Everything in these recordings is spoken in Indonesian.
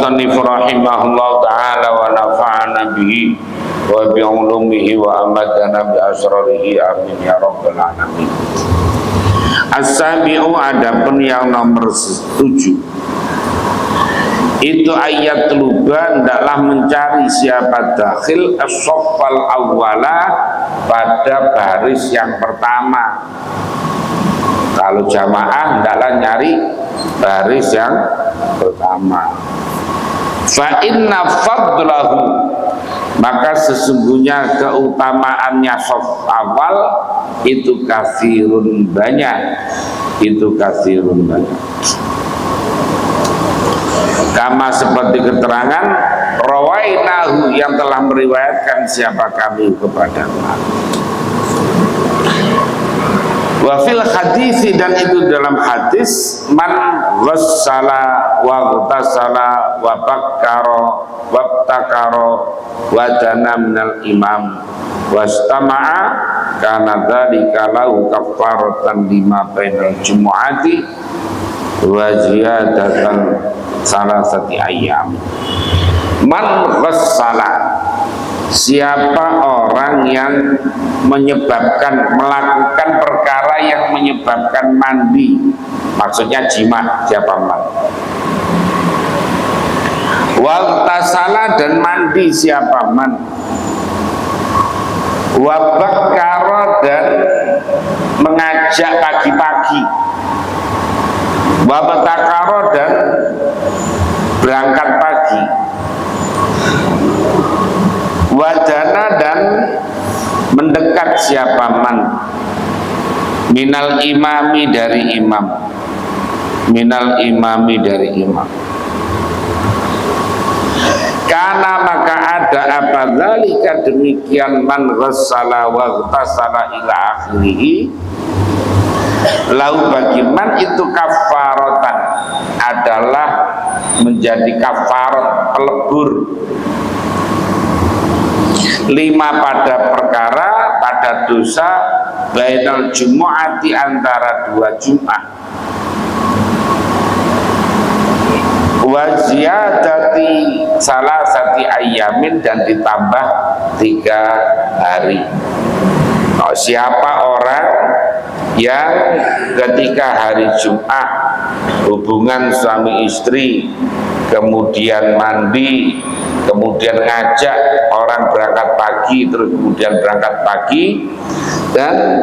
musannif rahimahullah ta'ala wa nafa'ana bihi wa bi'ulumihi wa amadana bi asrarihi amin ya rabbal alamin. As-sabi'u, adapun yang nomor 7, itu ayat luba hendaklah mencari siapa dakhil as-saffal awwala pada baris yang pertama. Kalau jamaah hendaklah nyari baris yang pertama. Fa inna fadlahu, maka sesungguhnya keutamaannya shaf awal itu katsirun banyak, itu katsirun banyak. Kama seperti keterangan rawainahu yang telah meriwayatkan siapa kami kepada Allah. Wa fil hadisi, dan itu dalam hadis, man ghassala wa ghtasala wa bakkara wa btakara wa dana minal imam wastama'a kana dzalika lahu kafaratan lima bainal jumu'ati wa ziyadatan salasati ayyam. Man ghassala, siapa orang yang menyebabkan, melakukan perkara yang menyebabkan mandi, maksudnya jima, siapa man. Waqtasala, dan mandi siapa man. Wabakkara, dan mengajak pagi-pagi. Wabtakara, dan berangkat pagi. Wadana, dan mendekat siapa man. Minal imami, dari imam. Minal imami, dari imam. Karena maka ada apa dzalika, demikian man ghassala wa ghtasala ila akhirih, lau bagi man itu kafaratan, adalah menjadi kafarat, pelebur, lima pada perkara, pada dosa, bainal jumu'ati, antara dua Jum'ah, wa ziyadati salasati ayyamin, dan ditambah 3 hari. Oh, siapa orang yang ketika hari Jumat hubungan suami istri, kemudian mandi, kemudian ngajak orang berangkat pagi, terus kemudian berangkat pagi dan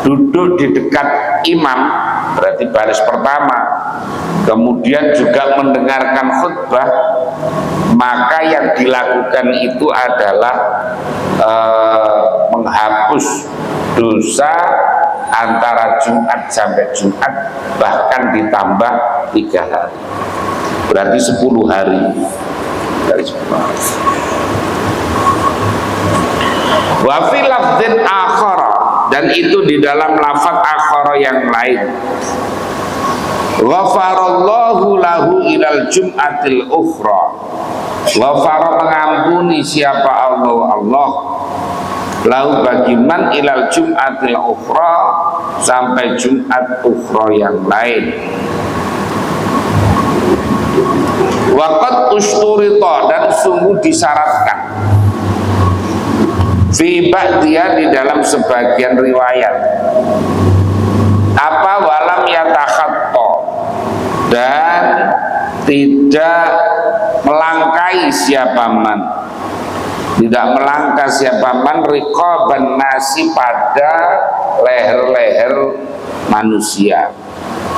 duduk di dekat imam, berarti baris pertama, kemudian juga mendengarkan khutbah, maka yang dilakukan itu adalah menghapus dosa antara Jumat sampai Jumat, bahkan ditambah 3 hari, berarti 10 hari dari Jumat. Wa fi lafdzin akhar, dan itu di dalam lafaz akhar yang lain, ghafarallahu lahu ilal jum'atil ukhra, ghafara, mengampuni siapa Allah lahu bagi man ilal jum'atil ukhra, sampai Jumat ukhra yang lain. Waqad usturita, dan sungguh disyaratkan, fi ba'diyah, di dalam sebagian riwayat, apa, walam yatakhatta, dan tidak melangkai siapa man, tidak melangkah siapa man, riqaban nasi, pada leher-leher manusia.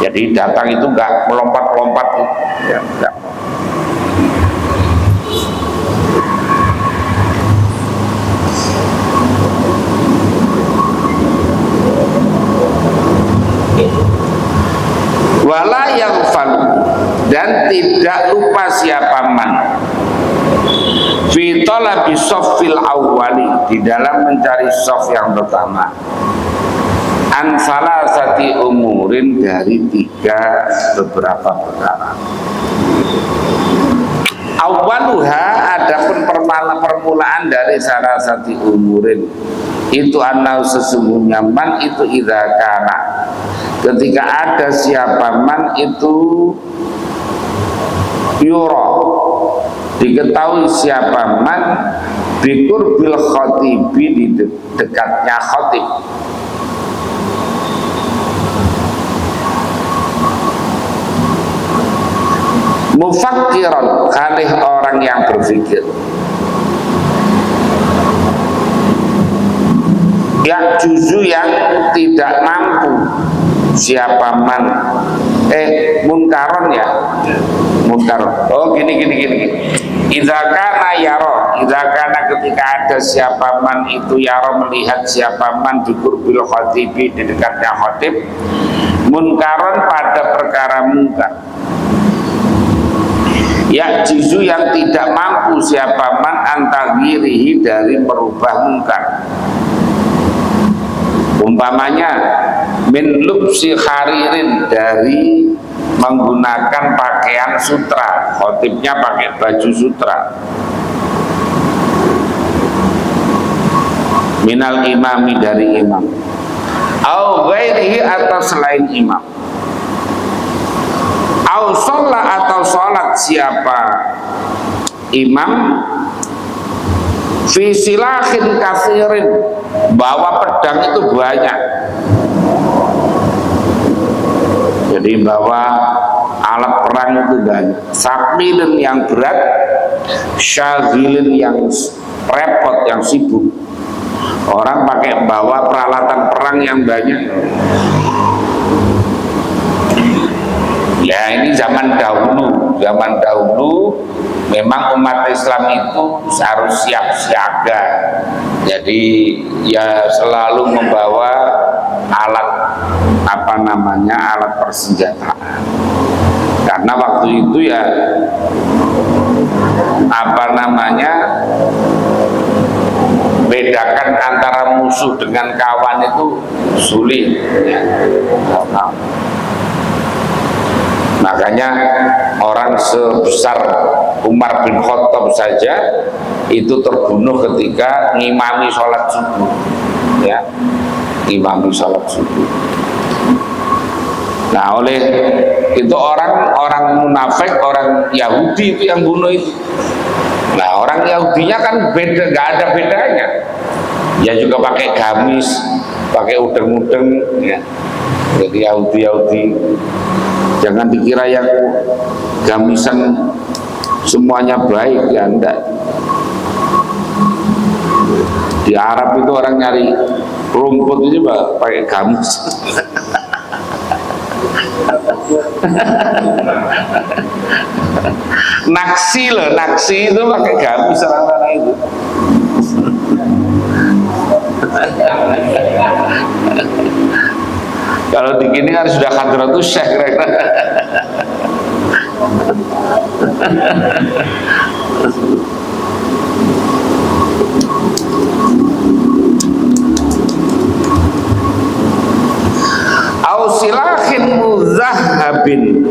Jadi datang itu enggak melompat-lompat, ya, enggak. Wala yaghfal, dan tidak lupa siapa man, fi talabi shaffil awwali, di dalam mencari shaf yang pertama, an salasati umurin, dari 3 beberapa perkara. Awaluha, adapun permulaan dari salasati umurin itu, anau sesungguhnya man itu idza kana, ketika ada siapa man itu yura, diketahui siapa man bikur bil khotibi, di dekatnya khotib. Mufakkiron, kalih orang yang berpikir. Ya juzu yang tidak mampu siapa man munkaron ya, munkar. Oh gini. Idza kana yaro, idza kana ketika ada siapa man itu yaro melihat siapa man bikur bil khotibi, di dekatnya khotib, munkaron pada perkara munkar. Ya jizu yang tidak mampu siapa man antagirihi, dari merubah mungkar. Umpamanya min lubsi kharirin, dari menggunakan pakaian sutra, khotibnya pakai baju sutra. Minal imami, dari imam. Au ghairihi, atau selain imam. Au sholat, atau sholat siapa imam fi silahin katsirin, bawa pedang itu banyak, jadi bawa alat perang itu banyak, sakmilin yang berat, syagilin yang repot, yang sibuk. Orang pakai bawa peralatan perang yang banyak. Ya ini zaman dahulu memang umat Islam itu harus siap siaga. Jadi ya selalu membawa alat alat persenjataan. Karena waktu itu ya bedakan antara musuh dengan kawan itu sulit ya. Makanya orang sebesar Umar bin Khattab saja itu terbunuh ketika ngimami sholat subuh, ya, ngimami sholat subuh. Nah, oleh itu orang munafik, orang Yahudi itu yang bunuh itu. Nah, orang Yahudinya kan beda, nggak ada bedanya. Ya juga pakai gamis, pakai udeng-udeng, ya. Jadi Yahudi. Jangan dikira yang gamisan semuanya baik, ya enggak. Di Arab itu orang nyari rumput ini pakai gamis. Naksi itu pakai gamis orang-orang itu. Kalau di sini kan sudah hadratus syekh kira-kira. Au silahin muzahhabin,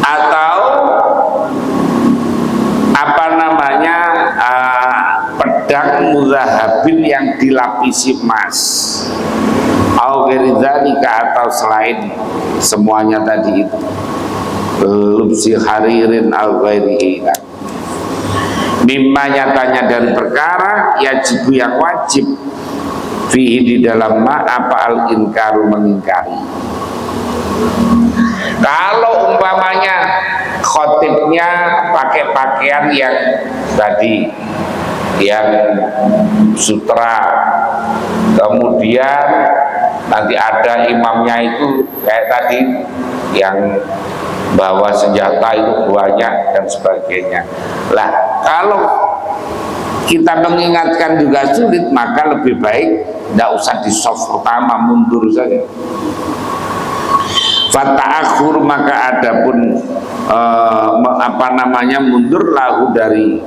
atau pedang muzahhabin yang dilapisi emas. Au ghairidzalika, atau selain semuanya tadi itu, lubsi haririn au ghairihi, mimma nyatanya dan perkara yajibu yang wajib fihi di dalam apa al inkaru mengingkari. Kalau umpamanya khotibnya pakai pakaian yang tadi, yang sutra, kemudian nanti ada imamnya itu kayak tadi yang bawa senjata itu banyak dan sebagainya. Lah kalau kita mengingatkan juga sulit, maka lebih baik tidak usah di soft pertama, mundur saja. Fata'akhur, maka adapun mundur lahu dari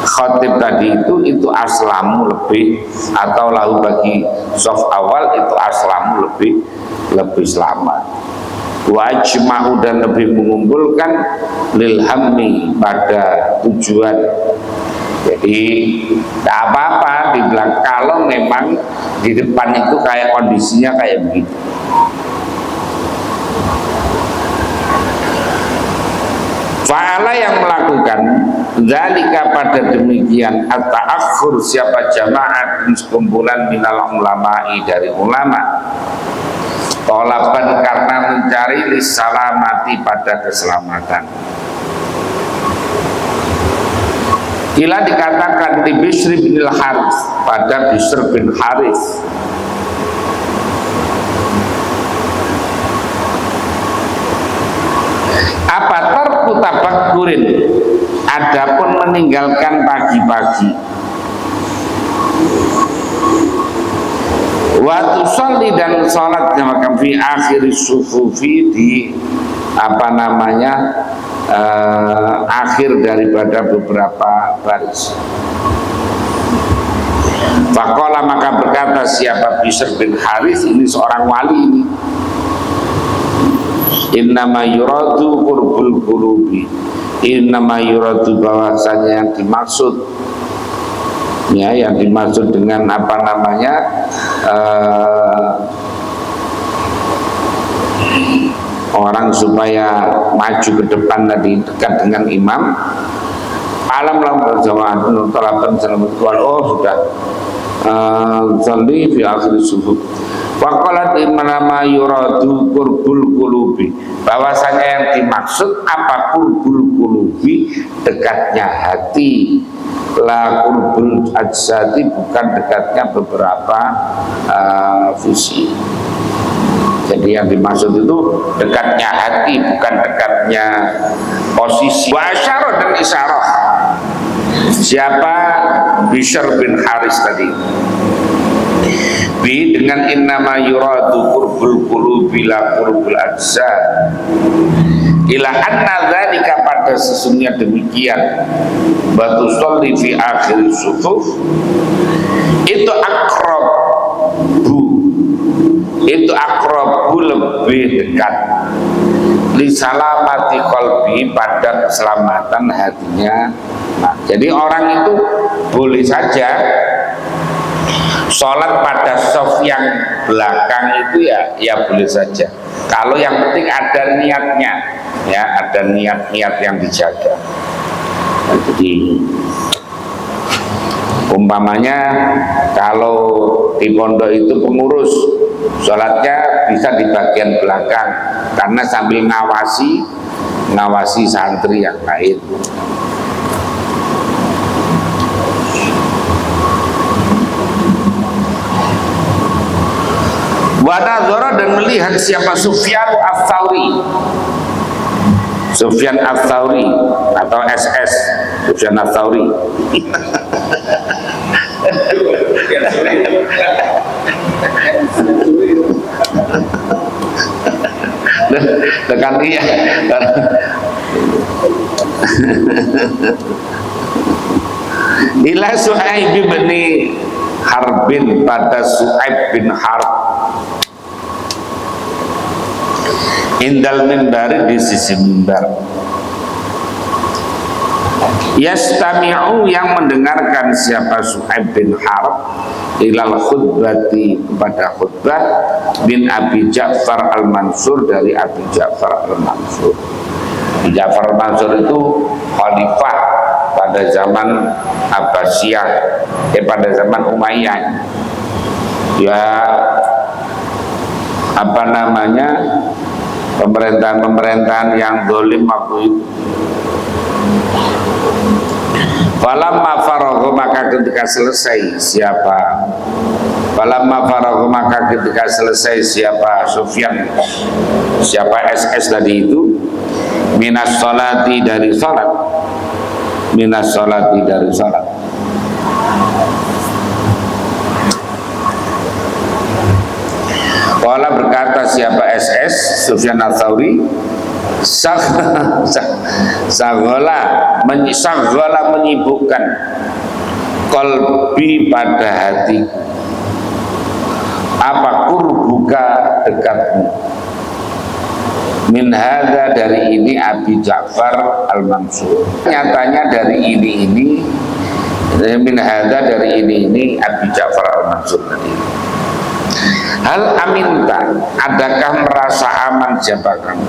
khotib tadi itu aslamu lebih, atau lahu bagi soft awal itu aslamu lebih selamat. Wajma'u, dan lebih mengumpulkan lil hammi, pada tujuan. Jadi tak apa-apa dibilang kalau memang di depan itu kayak kondisinya kayak begitu. Fa'ala yang melakukan zalika pada demikian at-ta'akhur siapa jamaah sekumpulan minal ulama'i dari ulama tolaban karena mencari lisalamati pada keselamatan. Kila dikatakan di Bishr bin al-Harith pada Bishr bin Harith, apa tarku tabakkurin, adapun meninggalkan pagi-pagi, waktu sholli dan sholat jamaah fi akhir sufufi di akhir daripada beberapa baris. Faqala maka berkata siapa Bishr bin Harith, ini seorang wali ini, innama yuradu qurbul qulubi, innama yuradu bahwasanya yang dimaksud dengan orang supaya maju ke depan tadi dekat dengan imam alam berjamaah tolaban selamat sudah salli fi akhir subuh. Faqalat innama yuradu qurbul qulubi, bahwasanya yang dimaksud apa qurbul qulubi, dekatnya hati, la qurbul ajsadi, bukan dekatnya beberapa visi. Jadi yang dimaksud itu dekatnya hati, bukan dekatnya posisi. Wa asyarah dan isyarah siapa Bishr bin Harith tadi bi dengan innama yuradu qurbul qulubi la qurbul ajsad, ila anna dzalika pada sesungguhnya demikian batu sholli fi akhir sufuf itu akrabu lebih dekat li salamati qalbi pada keselamatan hatinya. Nah, jadi orang itu boleh saja sholat pada saf yang belakang itu ya boleh saja, kalau yang penting ada niatnya, ya ada niat-niat yang dijaga. Nah, jadi umpamanya kalau di pondok itu pengurus sholatnya bisa di bagian belakang karena sambil ngawasi santri yang lain. Wanadzara dan melihat siapa Sufyan Ats-Tsauri atau SS Sufyan Ats-Tsauri. Tekan iya. Ila Su'aib bin Harbin pada Su'aib bin Harb indal minbari di sisi mimbar, yastami'u yang mendengarkan siapa Su'aib bin Harb ilal khutbati kepada khutbah bin Abi Ja'far al-Mansur dari Abi Ja'far al-Mansur. Abi Ja'far al-Mansur itu khalifah pada zaman Abbasiyah, pada zaman Umayyah, ya pemerintahan yang zalim waktu itu. Falamma faragha maka ketika selesai siapa Sufyan, siapa SS tadi itu, minas sholati dari salat, Qala berkata siapa SS Sufyan Ats-Tsauri, saghala menyibukkan qalbi pada hati, apa qurbuka dekatmu, min hadza dari ini Abi Ja'far al-Mansur. Nyatanya dari ini min hadza dari ini Abi Ja'far al-Mansur tadi. Hal aminta, adakah merasa aman siapa kamu?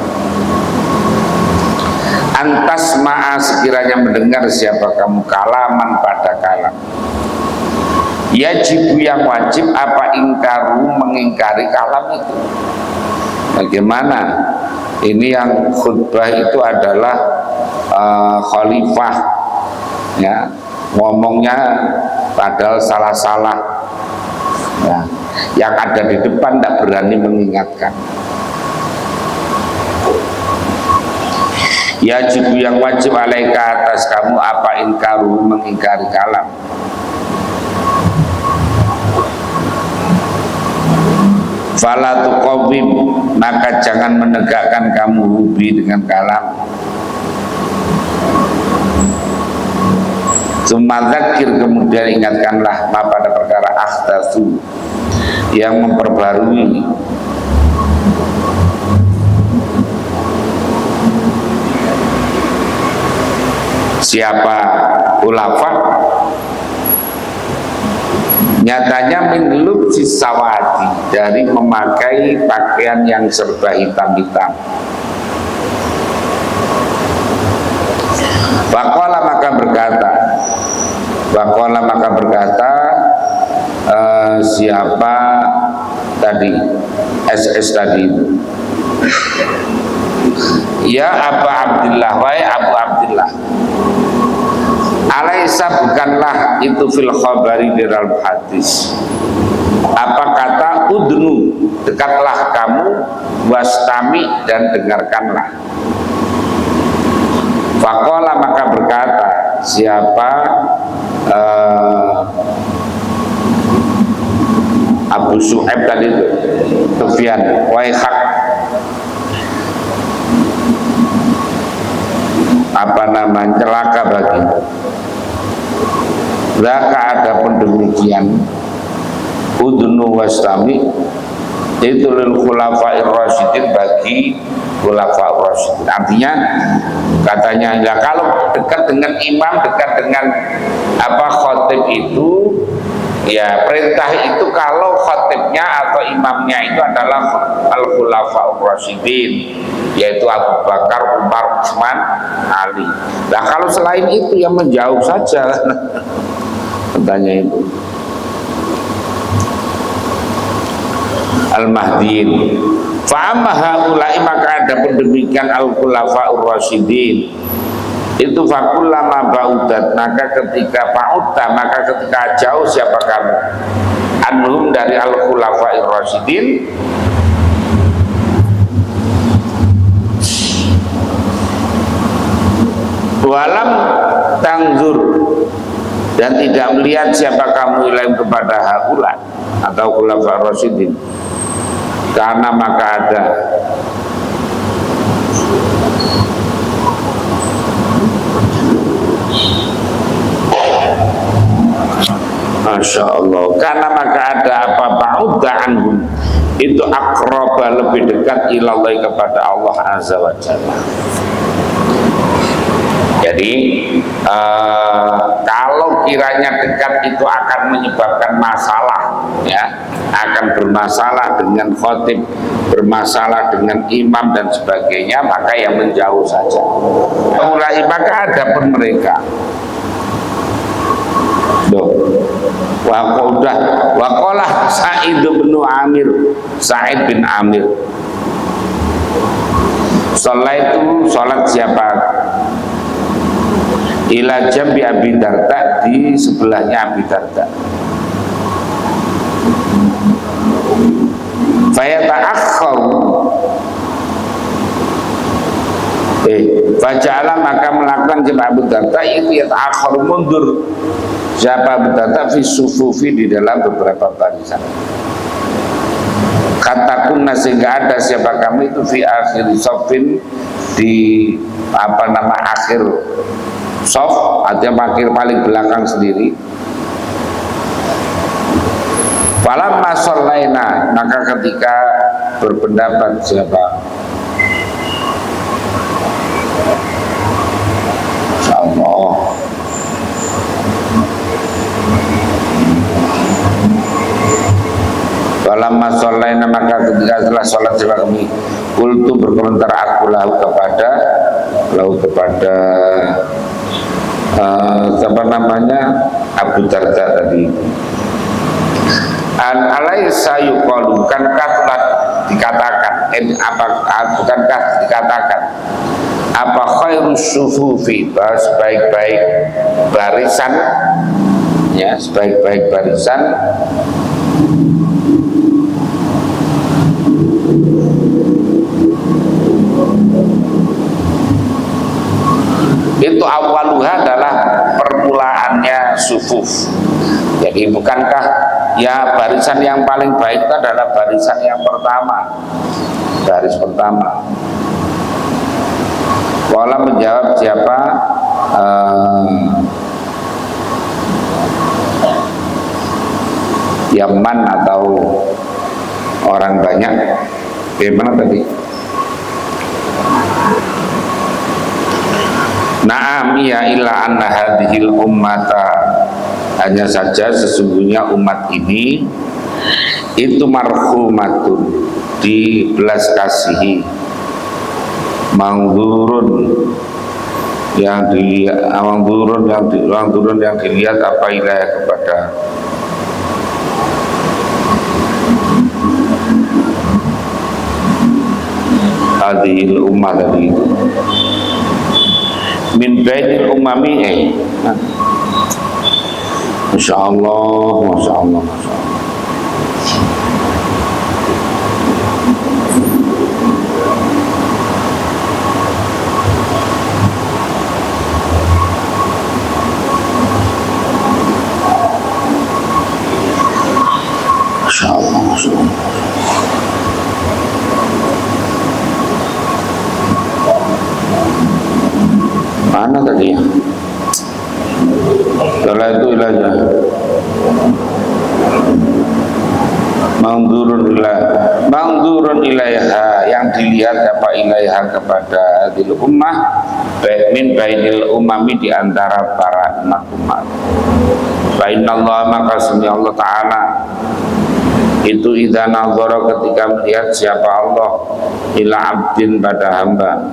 Antas ma'a sekiranya mendengar siapa kamu kalaman pada kalam. Yajibu yang wajib apa ingkaru mengingkari kalam itu. Bagaimana? Ini yang khutbah itu adalah khalifah, ya, ngomongnya padahal salah-salah, ya. Yang ada di depan tidak berani mengingatkan. Yajibu yang wajib alaika atas kamu apa ingkaru mengingkari kalam. Fala tuqawwim maka jangan menegakkan kamu hubi dengan kalam. Sumadzakir kemudian ingatkanlah ma pada perkara ahdatsu yang memperbarui siapa khulafa. Nyatanya min lubsis sawati, dari memakai pakaian yang serba hitam-hitam. Waqala maka berkata siapa tadi SS tadi itu, ya Aba Abdillah, wahai Abu Abdillah, alaisa bukanlah itu fil khabari di dalam hadis apa kata udnu, dekatlah kamu, wastami dan dengarkanlah. Faqala maka berkata siapa Abu Su'aib tadi itu, Sufyan, wahai hak, apa namanya, celaka bagimu. Zaka adapun demikian udnu wastami itu lil khulafa'ir rasyidin, bagi khulafa'ir rasyidin. Artinya katanya ya kalau dekat dengan imam, dekat dengan apa khatib itu, ya perintah itu kalau khatibnya atau imamnya itu adalah al khulafa'ir rasyidin, yaitu Abu Bakar, Umar, Utsman, Ali. Nah kalau selain itu yang menjauh saja katanya itu al-mahdiin. Fa'amma haula'i maka adapun demikian al-khulafa'ur rasyidin itu fakullama ba'udat maka ketika ba'udta maka ketika jauh siapa kamu anhum dari al-khulafa'ir rasyidin walam tangzur dan tidak melihat siapa kamu ilaim kepada haula atau khulafa'ir rasyidin, karena maka ada Masya Allah, karena maka ada apa ba'udda anhum itu akraba lebih dekat ilallah kepada Allah azza wa jalla. Jadi kalau kiranya dekat itu akan menyebabkan masalah, ya, akan bermasalah dengan khotib, bermasalah dengan imam dan sebagainya, maka yang menjauh saja. Mulai maka ada pun mereka. Waqalah Sa'id bin Amir, Sa'id bin Amir, sholat siapa ila jambi Abi Darda, di sebelahnya Abi Darda. Fayata'akhkharu faja'ala maka melakukan siapa Abu Darda itu yata'akhkharu mundur siapa Abu Darda fi sufufi di dalam beberapa barisan. Katakunna sehingga ada siapa kami itu fi akhir sofin, di apa nama akhir sof, artinya paling belakang sendiri. Falamma shallaina maka ketika berpendapat siapa insyaallah falamma shallaina maka ketika setelah sholat siapa kami kultu berkomentar aku lahu kepada lalu kepada siapa namanya, Abu Darda tadi. Alaysa yuqalu, bukankah telah dikatakan, bukankah dikatakan apa khairus sufufi, sebaik-baik barisan, ya, sebaik-baik barisan itu awaluha adalah permulaannya sufuf. Jadi bukankah ya barisan yang paling baik itu adalah barisan yang pertama, baris pertama. Wala menjawab siapa, Yaman atau orang banyak. Bagaimana tadi? Naam ya illa anna hadhil ummata, hanya saja sesungguhnya umat ini itu marhumatun, dibelas kasihi, mangdurun yang dilihat apa ilah kepada hadhil ummah tadi itu min bainil umami. Masya Allah, Masya Allah, Masya Allah. Masya Allah, Masya Allah. Mana tadi ya? Setelah itu ilahnya mangdurun ilaiha, yang dilihat apa ilaiha kepada hadil ummah min bainil umami, di antara para umat-umat. Fa innallaha, maka sesungguhnya Allah Ta'ala itu idza nazara, ketika melihat siapa Allah ila abdin, pada hamba,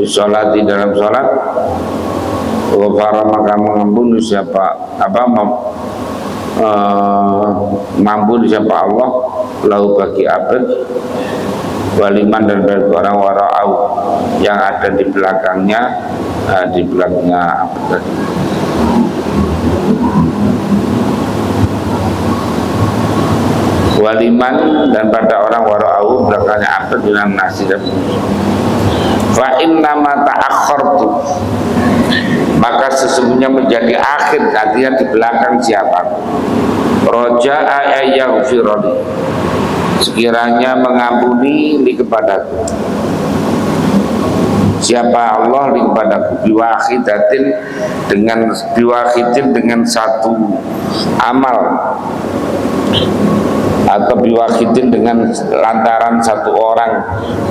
sholat di dalam sholat, wafara, maka mengampuni siapa mengampuni siapa Allah lahu bagi abad, waliman, dan bagi orang wara'au yang ada di belakangnya, abad tadi. Waliman, dan pada orang wara'au belakangnya abad dengan nasi dan fa inna ma ta'akhkhartu, maka sesungguhnya menjadi akhir, artinya di belakang siapa, roja'a ayyaghfirani, sekiranya mengampuni li kepadaku, siapa Allah li kepadaku, biwahidin dengan satu amal, atau biwahidin dengan lantaran satu orang,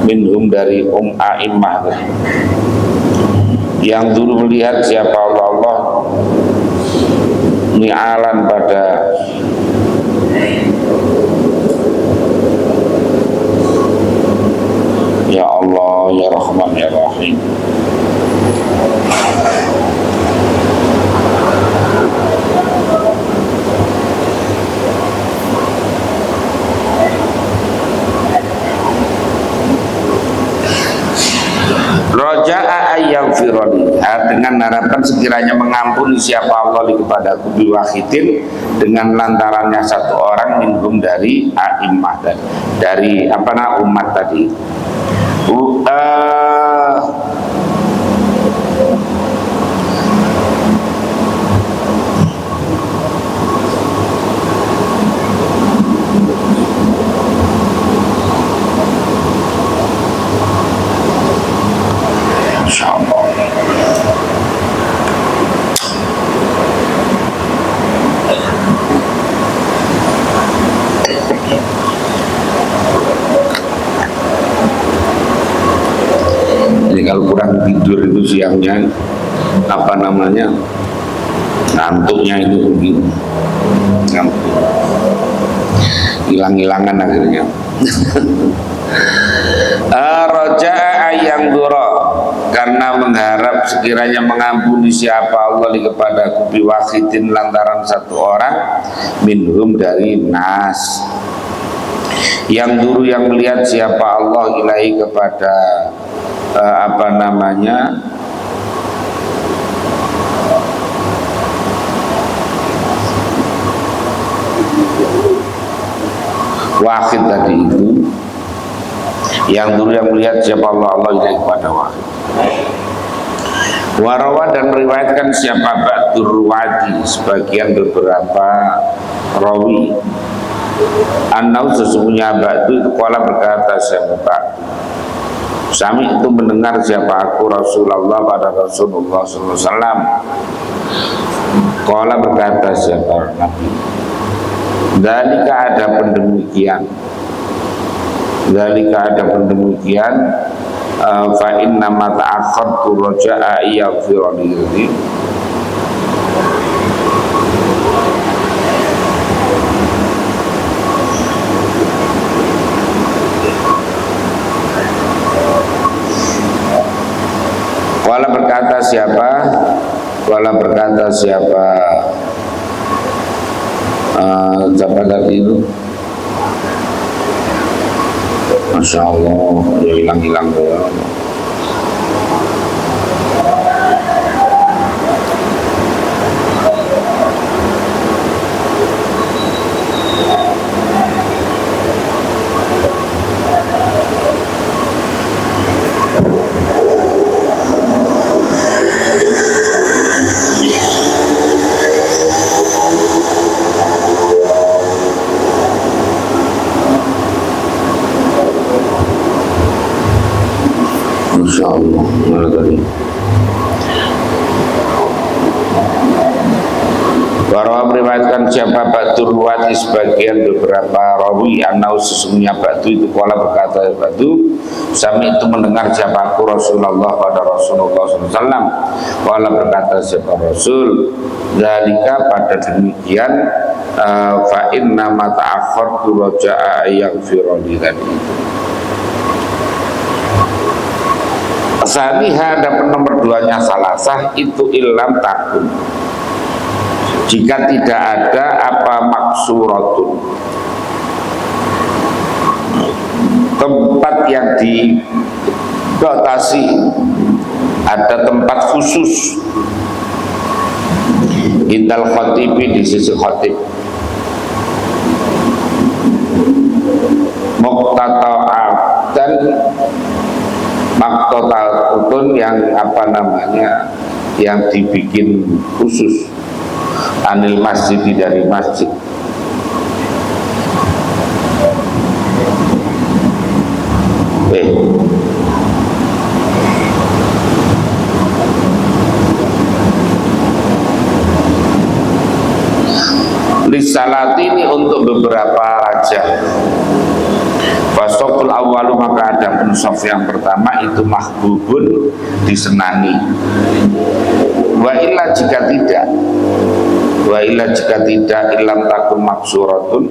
minhum dari a'immah, yang dulu melihat siapa Allah ni'alan pada ya Allah ya Rahman ya Rahim. Roja'a ayyaghfirani, dengan harapan sekiranya mengampuni siapa Allah kepadaku, biwahidin dengan lantarannya satu orang, minhum dari a'immah, dari umat tadi. Jadi kalau kurang tidur itu siangnya ngantuknya itu begini, hilang-hilangan akhirnya. Roja'a yang dura, karena karena mengharap sekiranya mengampuni siapa Allah kepadaku biwahidin lantaran satu orang minhum dari nas, yang dulu yang melihat siapa Allah ilahi kepada wahid tadi itu, yang dulu yang melihat siapa Allah ilahi kepada wahid. Warawa dan meriwayatkan siapa ba'dur ruwati sebagian beberapa rawi annau sesungguhnya ba'du itu qala berkata siapa ba'du sami itu mendengar siapa aku Rasulullah pada Rasulullah SAW qala berkata siapa Nabi dzalika ada pendemikian fa inna ma ta'akhkhartu raja'a yaghfira li. Wala berkata siapa siapa tadi itu, Masya Allah, ya hilang-hilang ya. Masya Allah, mana tadi? Warawa meriwayatkan siapa ba'dur ruwati sebagian beberapa rawi annau sesungguhnya ba'du itu qala berkata ba'du sami itu mendengar siapa aku Rasulullah pada Rasulullah SAW qala berkata siapa Rasul dzalika pada demikian fa inna ma ta'akhkhartu raja'a yaghfira li tadi itu. Saniha ada nomor duanya salasah itu ilam takun jika tidak ada apa maksuratun tempat yang dibatasi, ada tempat khusus indal khatibi di sisi khatib muqtata'ah dan maktotalutun yang yang dibikin khusus anil masjid dari masjid. Lisalat ini untuk beberapa raja. Fasoful awalu maka ada pensof yang pertama itu mahbubun disenangi. Wa illa jika tidak ilam takun maksuratun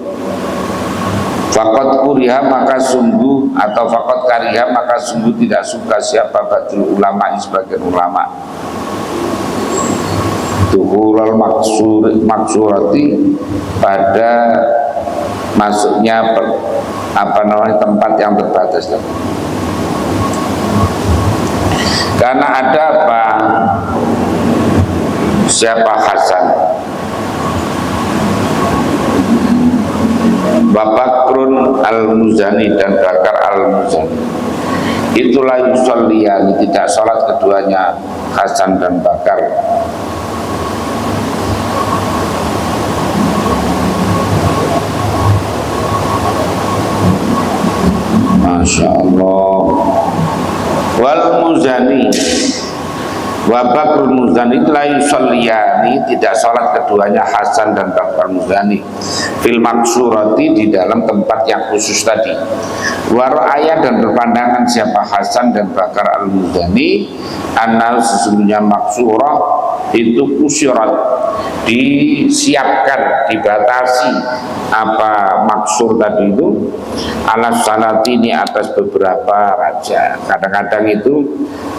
fakot kuriha maka sungguh atau fakot kariha maka sungguh tidak suka siapa badul ulama sebagian ulama tuhurul maksurati pada masuknya tempat yang terbatas karena ada apa siapa Hasan Bakrun al-Muzani dan Bakar al-Muzani itulah yusalliyani tidak sholat keduanya Hasan dan Bakar. Masya Allah. Wal Muzani wa Bakrul Muzani la yusalliyani tidak sholat keduanya Hasan dan Bakar Muzani fil maksurati di dalam tempat yang khusus tadi. Wara'aya dan berpandangan siapa Hasan dan Bakar al-Muzani anna sesungguhnya maksurah itu kusyirat, disiapkan, dibatasi apa maksur tadi itu ala salatini atas beberapa raja. Kadang-kadang itu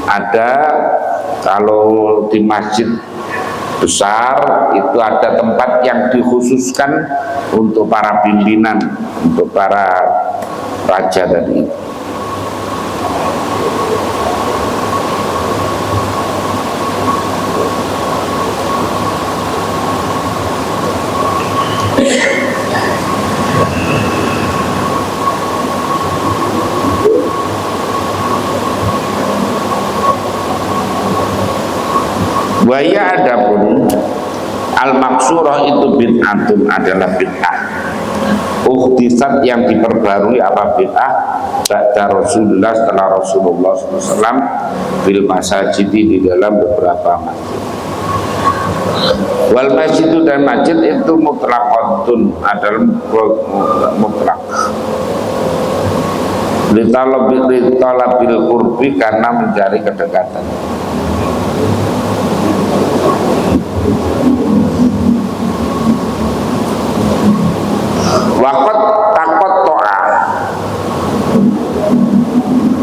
ada, kalau di masjid besar itu ada tempat yang dikhususkan untuk para pimpinan, untuk para raja tadi. Waya adapun al-maksurah itu bid'atun adalah bid'ah. Uhdisat yang diperbarui apa bid'ah ba'da Rasulullah, setelah Rasulullah SAW bil masajid, di dalam beberapa masjid. Wal masjid dan masjid itu mutlaqatun adalah mutlak. Litalabil qurbi karena mencari kedekatan. Waqat takot to'a,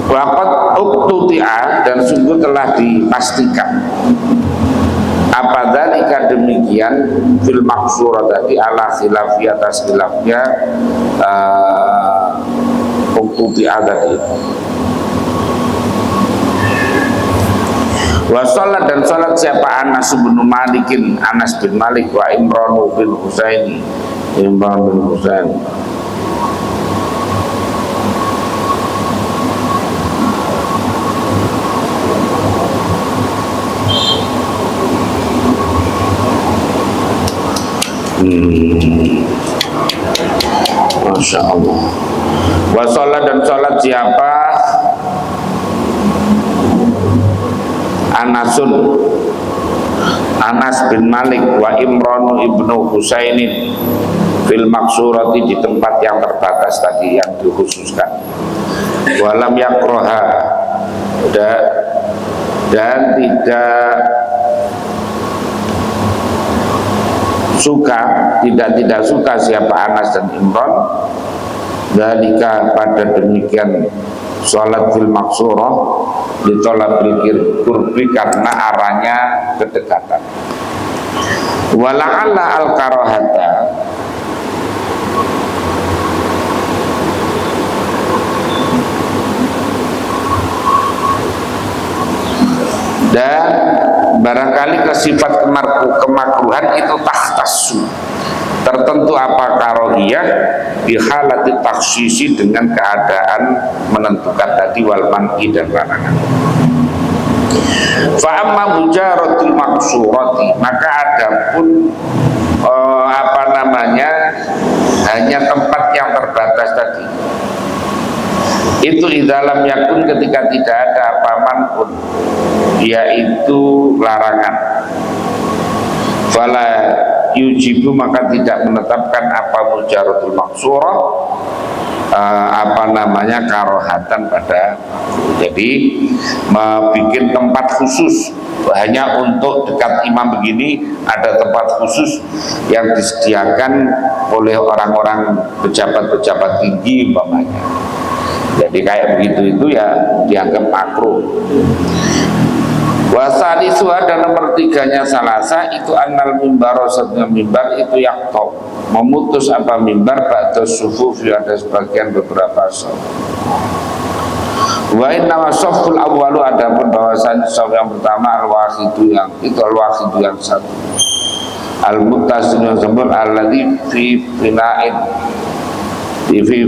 waqat uktuti'a, dan sungguh telah dipastikan apa dzalika demikian fil maksurah tadi ala khilafi atas khilafnya uktuti'a tadi. Wa sholat, dan sholat siapa Anas bin Malikin, Anas bin Malik, wa Imran bin Husaini, Imran bin Husain. Masya Allah. Wa sholat, dan sholat siapa Anasun, Anas bin Malik, wa Imran ibnu Husainin fil maksurati, di tempat yang terbatas tadi yang dikhususkan. Walam yakroha, dan tidak suka, tidak suka siapa Anas dan Imran dalika pada demikian sholat fil maksurah ditolak bil qurbi karena arahnya kedekatan. Wala'alla al-karahata, dan barangkali kesifat kemakruhan itu tahtasu, tertentu apa karohiyah bihalati taksisi, dengan keadaan menentukan tadi wal man'i dan larangan. Fa amma mujaratul maksurati, maka adapun hanya tempat yang terbatas tadi itu idalam yakun, ketika tidak ada apa-apa pun, yaitu larangan. Fala yujibu, maka tidak menetapkan apa mujaratul maksurah karohatan pada. Jadi membuat tempat khusus hanya untuk dekat imam begini, ada tempat khusus yang disediakan oleh orang-orang pejabat-pejabat tinggi umpamanya. Jadi kayak begitu itu ya dianggap makruh. Wasalisuha, dan nomor tiganya salasa itu annal mimbar, satunya mimbar itu yakto, memutus apa mimbar ba'da sufuf, ada sebagian beberapa saf. Wa inna wasaful awwalu, adapun bahwasanya saf yang pertama al-wahidu, yang itu al-wahidu yang satu, al-muttasil yang sempurna, alladzi fi fina'in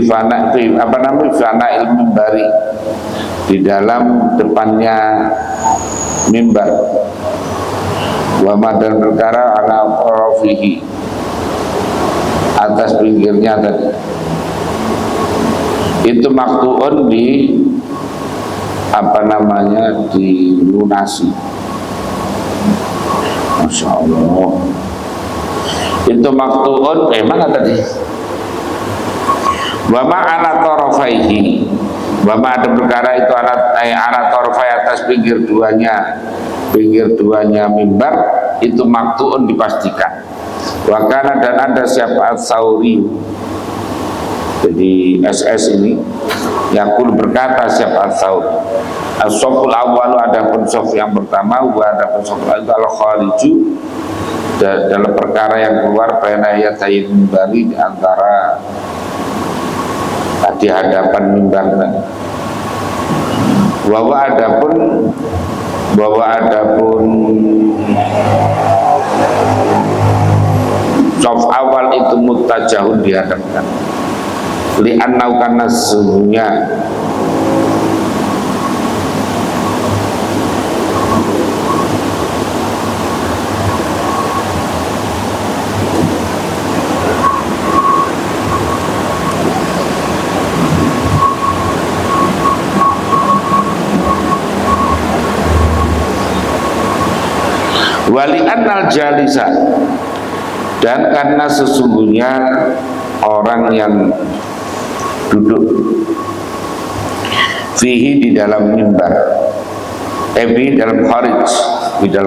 fana'il mimbari, di dalam depannya mimbar, wa madan perkara ala rafihi, atas pinggirnya tadi itu maktuun di dilunasi. Masya Allah, itu maktuun mana tadi? Wa ma'ala tarafaihi, wa ma ada perkara itu ala tarafai, atas pinggir duanya pinggir duanya mimbar itu maktuun dipastikan. Wakana dan ada siapa Sauri, jadi SS ini Yakul berkata siapa Sauri as-soful awal adapun sof yang pertama wa adapun sof itu al-khariju dalam perkara yang keluar baina yadayin mimbari di antara di hadapan mimbar. Bahwa adapun sof awal itu mutajahun dihadapkan li'annau karena sesungguhnya wali annal jalisa dan karena sesungguhnya orang yang duduk fihi di dalam mimbar di dalam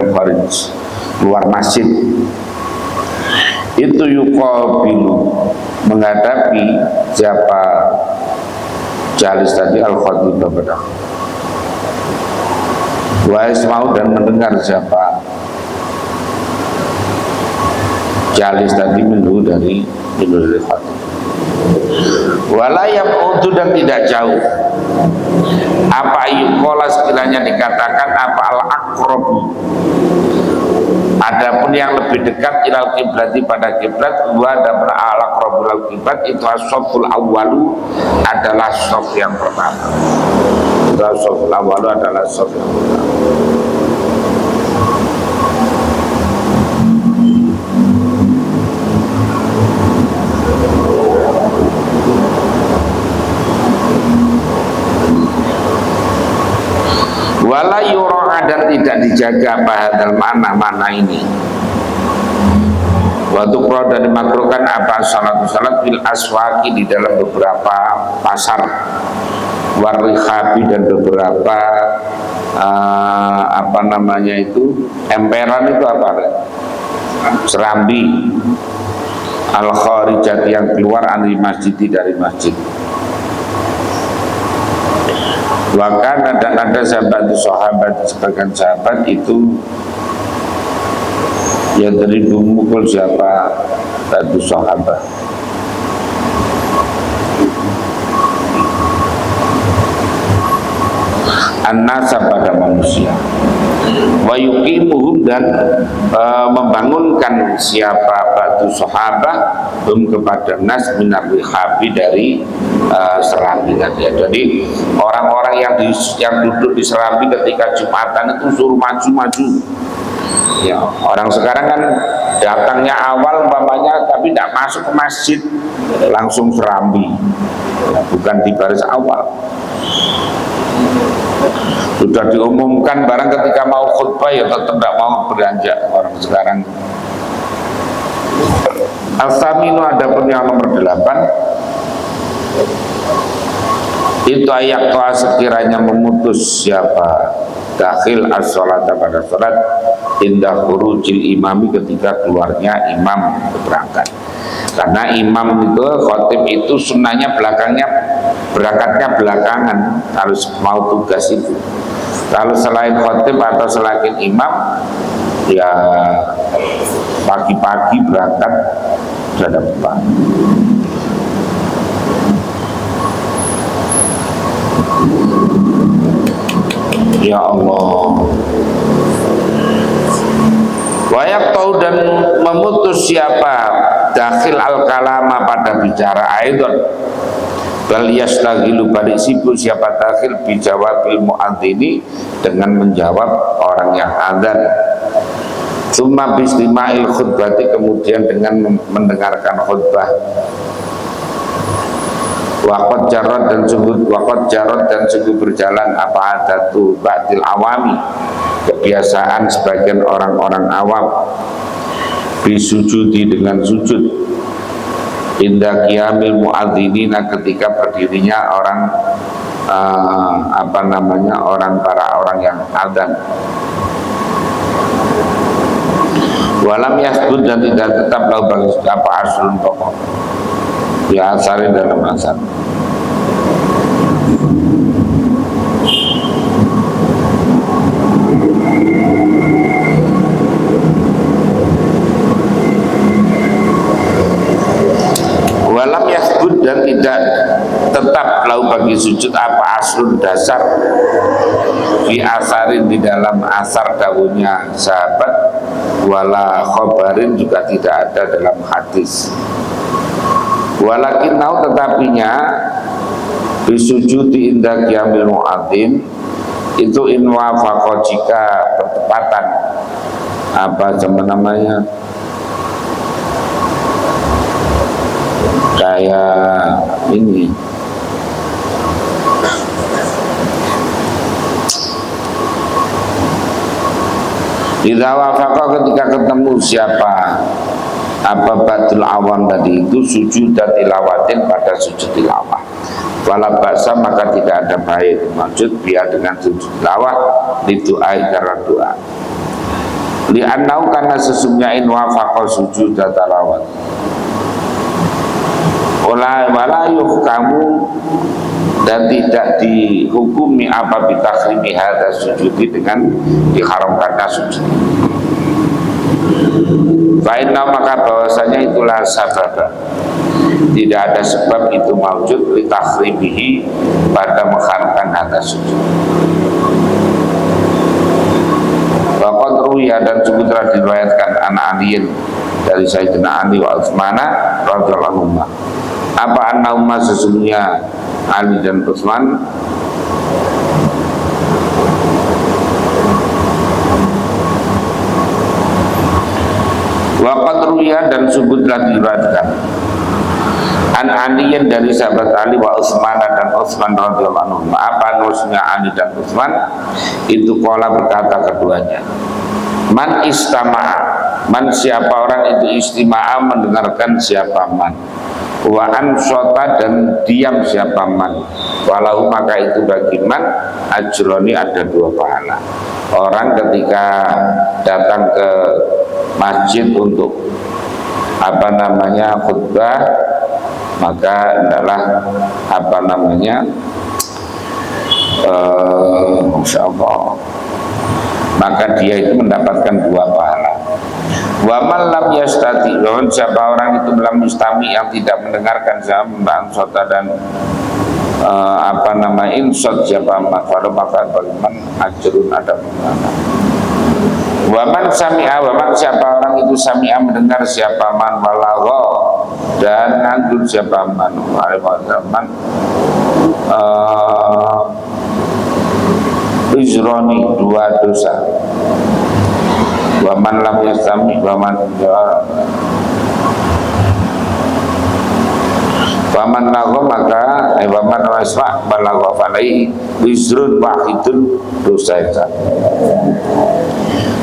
kharij luar masjid itu yuqabilu menghadapi siapa jalis tadi al-khatib kepada wa yasma'u dan mendengar siapa jalis tadi minhu dari khatib walayam utu dan tidak jauh apa yukola sekiranya dikatakan apa al-aqrab adapun yang lebih dekat ilal kiblati pada kiblat wa adapun al-aqrabul al-kiblat itu as-soful awwalu adalah sof yang pertama. As-soful awwalu adalah sof yang pertama. Wala yura dan tidak dijaga bahadal mana ini. Waktu pro dan dimakruhkan apa salat fil aswaki di dalam beberapa pasar warikhabi dan beberapa apa namanya itu emperan itu apa? Serambi al kharijat yang keluar dari masjid Bahkan ada sahabat sebagian sahabat itu ya dari mukul siapa satu sahabat an-nasa pada manusia wa yuqimuhum dan membangunkan siapa batu sahabat kepada nas minar rihabi dari serambi tadi. Jadi orang-orang yang duduk di serambi ketika Jumatan itu suruh maju-maju. Ya, orang sekarang kan datangnya awal umpamanya tapi tidak masuk ke masjid, langsung serambi. Ya, bukan di baris awal. Sudah diumumkan barang ketika mau khutbah ya tetap tidak mau beranjak orang sekarang. Al-Saminu adapun yang nomor 8 itu ayat toa sekiranya memutus siapa dakhil as-sholat pada sholat indah khurujil imami ketika keluarnya imam berangkat. Karena imam itu khotib itu sunnahnya berangkatnya belakangan kalau mau tugas itu. Kalau selain khotib atau selain imam ya pagi-pagi berangkat sudah depan. Ya Allah. Wayak tahu dan memutus siapa dakhil al-kalama pada bicara aidon bal yastagilu balik sibuk siapa dakhil bijawabil muadzini dengan menjawab orang yang adzan summa bistima'il khutbati kemudian dengan mendengarkan khutbah waqad jarot dan sungguh berjalan apa adatu ba'dil awami kebiasaan sebagian orang-orang awam bisujudi dengan sujud indah qiyamil muadzinina ketika berdirinya orang orang yang adzan Walam yasbut dan tidak tetap lahu bagi apa aslun pokok ya asarin dalam asar. Walam yasbut dan tidak tetap lahu bagi sujud apa aslun dasar fi asarin di dalam asar dawuhnya sahabat, wala khobarin juga tidak ada dalam hadis. Walakin nau tetapinya bisujudi indah qiyamil mu'adzin itu in wafaqo jika bertepatan apa namanya kayak ini idza wafaqa ketika ketemu siapa apa badul awan tadi itu sujud tilawatin pada sujud tilawah wala ba'sa maka tidak ada baik maksud dia dengan sujud tilawah didoai karena doa li'annau karena sesungguhnya in wafaqa sujud tilawat wala yuhkamu dan tidak dihukumi apa bitakhrimi hadza sujudi dengan diharamkannya sujud. Fa'inna maka bahwasanya itulah sabab. Tidak ada sebab itu maujud litakhrimihi pada mengharamkan hadza sujud. Waqad ruya dan juga telah diriwayatkan anak Aliin dari Sayyidina Ali wa Utsman radhiyallahu anhu. Apa annauma sesungguhnya Ali dan Utsman waqad ruya dan sebutlah diriwayatkan an Aliin dari sahabat Ali wa Utsman dan Utsman radhiyallahu anhu. Apa maksudnya Ali dan Utsman itu qala berkata keduanya man istama'a man siapa orang itu istima'a mendengarkan siapa man wa ansota dan diam siapa man walau maka itu bagi man ajroni ada 2 pahala. Orang ketika datang ke masjid untuk apa namanya khutbah maka adalah apa namanya Masya Allah maka dia itu mendapatkan 2 pahala. Wa man lam yastati siapa orang itu lam mustami yang tidak mendengarkan zaman sota dan apa nama insot siapa maka bagaimana ajrun ada pahala. Wa man sami'a wa man siapa orang itu sami'a mendengar siapa man walagha dan nganggur siapa man zaman izroni 2 dosa. Wa man lam yastami wa man lagu maka wa man wasfa balagha falai wizrun wahidun dosa itu.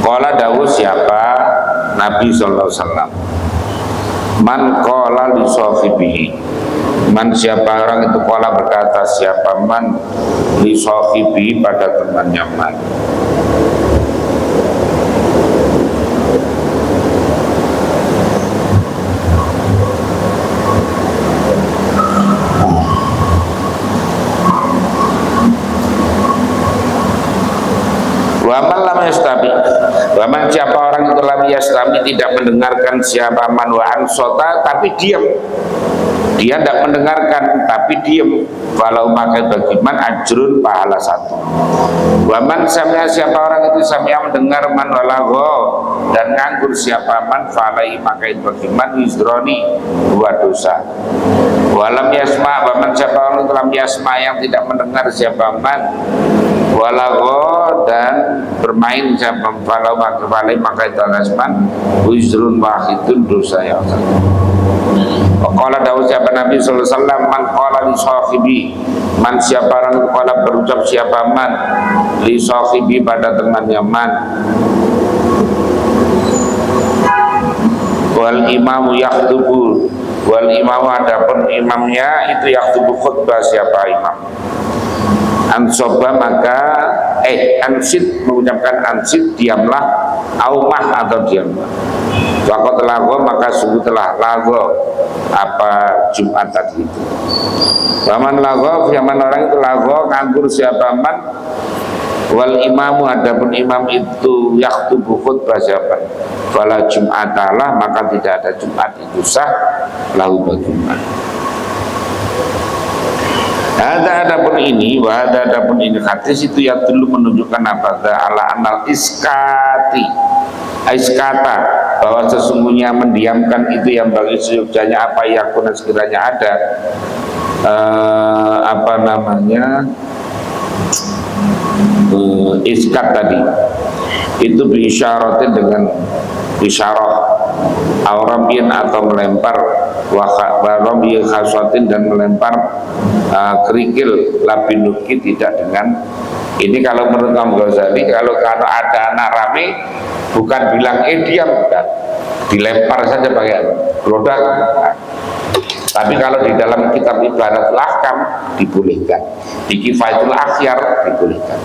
Qala dawuh siapa Nabi sallallahu alaihi wasallam man qala li sahibihi man siapa orang itu qala berkata siapa man li sahibihi pada temannya man Waman lam yastabi, waman siapa orang itu lam yastabi tidak mendengarkan siapa man wa ansota tapi diam, dia tidak mendengarkan tapi diam, walau maka bagi man ajrun pahala 1. Waman samia siapa orang itu samia mendengar man walagho dan nganggur siapa man falai maka itu bagi man wizroni 2 dosa. Walam yasma waman siapa orang itu lam yasma yang tidak mendengar siapa man walagho dan bermain siapa falau maka itu alasman wizrun wahidun dosa yang 1. Qala dawuh siapa Nabi sallallahu alaihi wasallam man qala li sahibi man siapa orang qala berucap siapa man li sahibi pada temannya man wal imamu yaktubu wal imamu adapun imamnya itu yaktubu khutbah siapa imam ansoba maka ansid mengucapkan ansid diamlah aumah atau diam. Waqat lago maka sungguh telah lago apa Jumat tadi itu. Waman lago, yaman orang itu lago nganggur siapa man. Wal imamu adapun imam itu yaktubu khutbah siapa. Fala Jum'atalah maka tidak ada Jumat itu sah lahu bagaimana. Adapun ini hadis itu yang dulu menunjukkan apa? Ala anal iskati iskata bahwa sesungguhnya mendiamkan itu yang bagi sejujurnya apa yakun sekiranya ada apa namanya iskat tadi itu biisyaratin dengan isyarah auramin atau melempar warobi khasatin dan melempar kerikil labinuki tidak dengan ini kalau menurut Imam Ghazali kalau ada anak rame bukan bilang diam bukan dilempar saja pakai gelodak. Tapi kalau di dalam kitab Ibaratul Ahkam dibolehkan, di Kifayatul Akhyar dibolehkan.